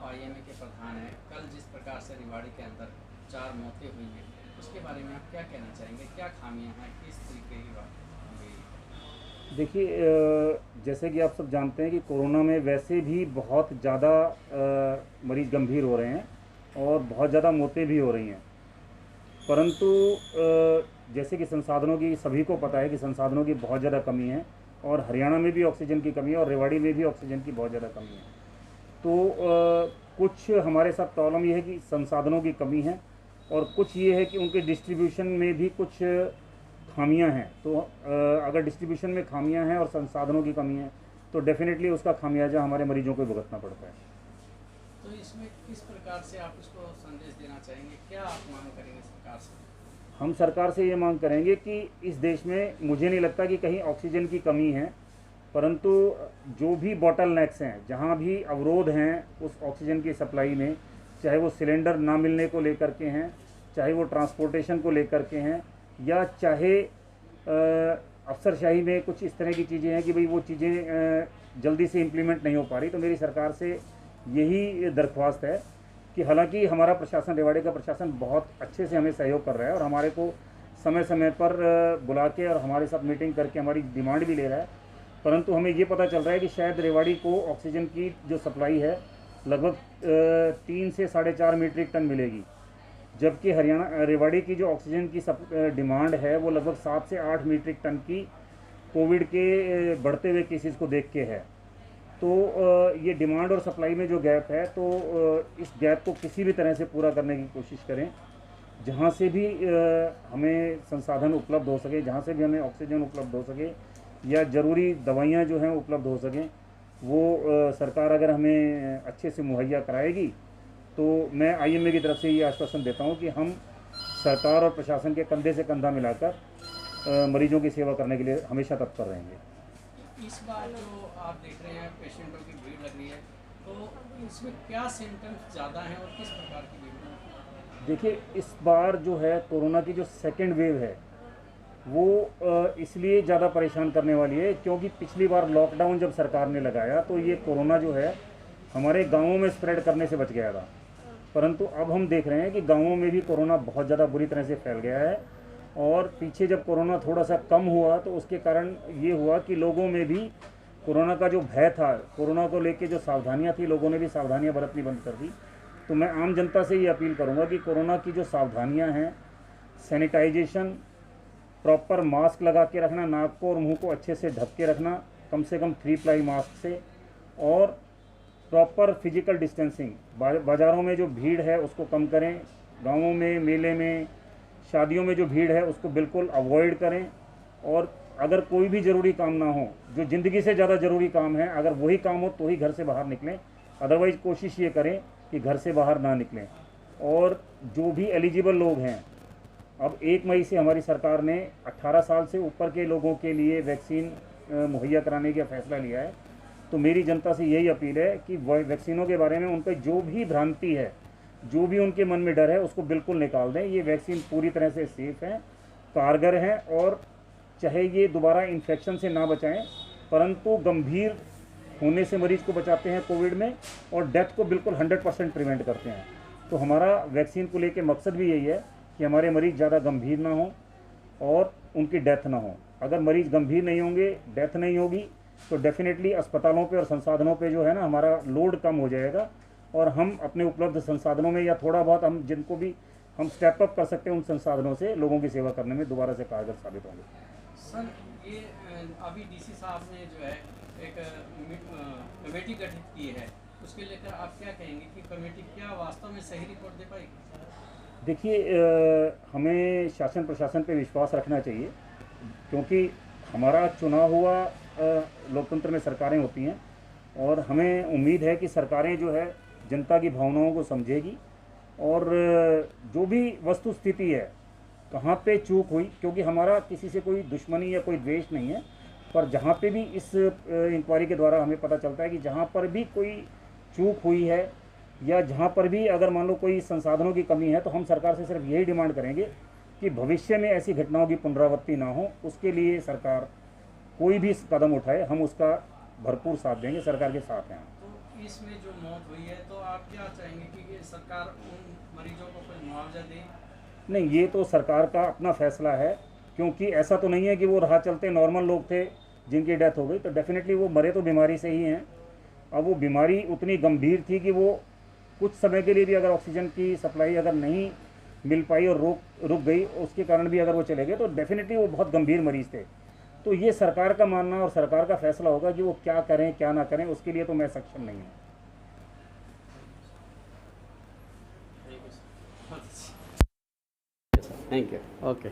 आप आईएमए के प्रधान हैं। कल जिस प्रकार से रेवाड़ी के अंदर 4 मौतें हुई हैं, उसके बारे में आप क्या कहना चाहेंगे? क्या खामियां हैं, किस तरीके की बात हुई? देखिए, जैसे कि आप सब जानते हैं कि कोरोना में वैसे भी बहुत ज़्यादा मरीज़ गंभीर हो रहे हैं और बहुत ज़्यादा मौतें भी हो रही हैं। परंतु जैसे कि संसाधनों की सभी को पता है कि संसाधनों की बहुत ज़्यादा कमी है, और हरियाणा में भी ऑक्सीजन की कमी है और रेवाड़ी में भी ऑक्सीजन की बहुत ज़्यादा कमी है। तो कुछ हमारे साथ प्रॉब्लम ये है कि संसाधनों की कमी है, और कुछ ये है कि उनके डिस्ट्रीब्यूशन में भी कुछ खामियां हैं। तो अगर डिस्ट्रीब्यूशन में खामियां हैं और संसाधनों की कमी है, तो डेफिनेटली उसका खामियाजा हमारे मरीजों को भुगतना पड़ता है। तो इसमें किस प्रकार से आप इसको संदेश देना चाहेंगे? क्या आप मांग करेंगे सरकार से? हम सरकार से ये मांग करेंगे कि इस देश में मुझे नहीं लगता कि कहीं ऑक्सीजन की कमी है, परंतु जो भी बॉटल नेक्स हैं, जहाँ भी अवरोध हैं उस ऑक्सीजन की सप्लाई में, चाहे वो सिलेंडर ना मिलने को लेकर के हैं, चाहे वो ट्रांसपोर्टेशन को लेकर के हैं, या चाहे अफसरशाही में कुछ इस तरह की चीज़ें हैं कि भाई वो चीज़ें जल्दी से इम्प्लीमेंट नहीं हो पा रही। तो मेरी सरकार से यही दरख्वास्त है कि हालांकि हमारा प्रशासन, रेवाड़ी का प्रशासन बहुत अच्छे से हमें सहयोग कर रहा है और हमारे को समय समय पर बुला के और हमारे साथ मीटिंग करके हमारी डिमांड भी ले रहा है, परंतु हमें ये पता चल रहा है कि शायद रेवाड़ी को ऑक्सीजन की जो सप्लाई है लगभग 3 से 4.5 मीट्रिक टन मिलेगी, जबकि हरियाणा रेवाड़ी की जो ऑक्सीजन की डिमांड है वो लगभग 7 से 8 मीट्रिक टन की कोविड के बढ़ते हुए केसेस को देख के है। तो ये डिमांड और सप्लाई में जो गैप है, तो इस गैप को किसी भी तरह से पूरा करने की कोशिश करें। जहाँ से भी हमें संसाधन उपलब्ध हो सके, जहाँ से भी हमें ऑक्सीजन उपलब्ध हो सके या ज़रूरी दवाइयाँ जो हैं उपलब्ध हो सकें, वो सरकार अगर हमें अच्छे से मुहैया कराएगी, तो मैं आईएमए की तरफ से ये आश्वासन देता हूँ कि हम सरकार और प्रशासन के कंधे से कंधा मिलाकर मरीजों की सेवा करने के लिए हमेशा तत्पर रहेंगे। इस बार जो आप देख रहे हैं पेशेंटों की भीड़ लग रही है, तो इसमें क्या सिम्टम्स ज़्यादा हैं और किस प्रकार की भीड़? देखिए, इस बार जो है कोरोना की जो सेकेंड वेव है वो इसलिए ज़्यादा परेशान करने वाली है क्योंकि पिछली बार लॉकडाउन जब सरकार ने लगाया तो ये कोरोना जो है हमारे गांवों में स्प्रेड करने से बच गया था, परंतु अब हम देख रहे हैं कि गांवों में भी कोरोना बहुत ज़्यादा बुरी तरह से फैल गया है। और पीछे जब कोरोना थोड़ा सा कम हुआ तो उसके कारण ये हुआ कि लोगों में भी कोरोना का जो भय था, कोरोना को लेके जो सावधानियां थी, लोगों ने भी सावधानियां बरतनी बंद कर दी। तो मैं आम जनता से ये अपील करूंगा कि कोरोना की जो सावधानियां हैं, सैनिटाइजेशन, प्रॉपर मास्क लगा के रखना, नाक को और मुंह को अच्छे से ढक के रखना, कम से कम 3 प्लाई मास्क से, और प्रॉपर फिजिकल डिस्टेंसिंग, बाज़ारों में जो भीड़ है उसको कम करें, गांवों में, मेले में, शादियों में जो भीड़ है उसको बिल्कुल अवॉइड करें। और अगर कोई भी ज़रूरी काम ना हो, जो ज़िंदगी से ज़्यादा ज़रूरी काम है, अगर वही काम हो तो ही घर से बाहर निकलें, अदरवाइज़ कोशिश ये करें कि घर से बाहर ना निकलें। और जो भी एलिजिबल लोग हैं, अब 1 मई से हमारी सरकार ने 18 साल से ऊपर के लोगों के लिए वैक्सीन मुहैया कराने का फैसला लिया है। तो मेरी जनता से यही अपील है कि वैक्सीनों के बारे में उन पर जो भी भ्रांति है, जो भी उनके मन में डर है, उसको बिल्कुल निकाल दें। ये वैक्सीन पूरी तरह से सेफ़ है, कारगर है, और चाहे ये दोबारा इन्फेक्शन से ना बचाएं, परंतु गंभीर होने से मरीज़ को बचाते हैं कोविड में, और डेथ को बिल्कुल 100% प्रिवेंट करते हैं। तो हमारा वैक्सीन को लेके मकसद भी यही है कि हमारे मरीज़ ज़्यादा गंभीर ना हो और उनकी डेथ ना हो। अगर मरीज़ गंभीर नहीं होंगे, डेथ नहीं होगी, तो डेफिनेटली अस्पतालों पे और संसाधनों पे जो है ना हमारा लोड कम हो जाएगा, और हम अपने उपलब्ध संसाधनों में या थोड़ा बहुत हम जिनको भी हम स्टेप अप कर सकते हैं उन संसाधनों से लोगों की सेवा करने में दोबारा से कारगर साबित होंगे। सर, ये अभी डीसी साहब ने जो है एक कमेटी गठित की है, उसके लेकर आप क्या कहेंगे कि कमेटी क्या वास्तव में सही रिपोर्ट दे पाएगी? देखिए, हमें शासन प्रशासन पे विश्वास रखना चाहिए, क्योंकि हमारा चुना हुआ लोकतंत्र में सरकारें होती हैं, और हमें उम्मीद है कि सरकारें जो है जनता की भावनाओं को समझेगी, और जो भी वस्तु स्थिति है, कहाँ पे चूक हुई, क्योंकि हमारा किसी से कोई दुश्मनी या कोई द्वेष नहीं है, पर जहाँ पे भी इस इंक्वायरी के द्वारा हमें पता चलता है कि जहाँ पर भी कोई चूक हुई है या जहाँ पर भी अगर मान लो कोई संसाधनों की कमी है, तो हम सरकार से सिर्फ यही डिमांड करेंगे कि भविष्य में ऐसी घटनाओं की पुनरावृत्ति ना हो। उसके लिए सरकार कोई भी कदम उठाए, हम उसका भरपूर साथ देंगे, सरकार के साथ हैं। तो इसमें जो मौत हुई है, तो आप क्या चाहेंगे कि ये सरकार उन मरीजों को कोई मुआवजा दे? नहीं, ये तो सरकार का अपना फैसला है, क्योंकि ऐसा तो नहीं है कि वो राह चलते नॉर्मल लोग थे जिनकी डेथ हो गई, तो डेफिनेटली वो मरे तो बीमारी से ही हैं। अब वो बीमारी उतनी गंभीर थी कि वो कुछ समय के लिए भी अगर ऑक्सीजन की सप्लाई अगर नहीं मिल पाई और रुक गई, उसके कारण भी अगर वो चले गए, तो डेफिनेटली वो बहुत गंभीर मरीज़ थे। तो ये सरकार का मानना और सरकार का फैसला होगा कि वो क्या करें क्या ना करें, उसके लिए तो मैं सक्षम नहीं हूँ। Thank you. ओके।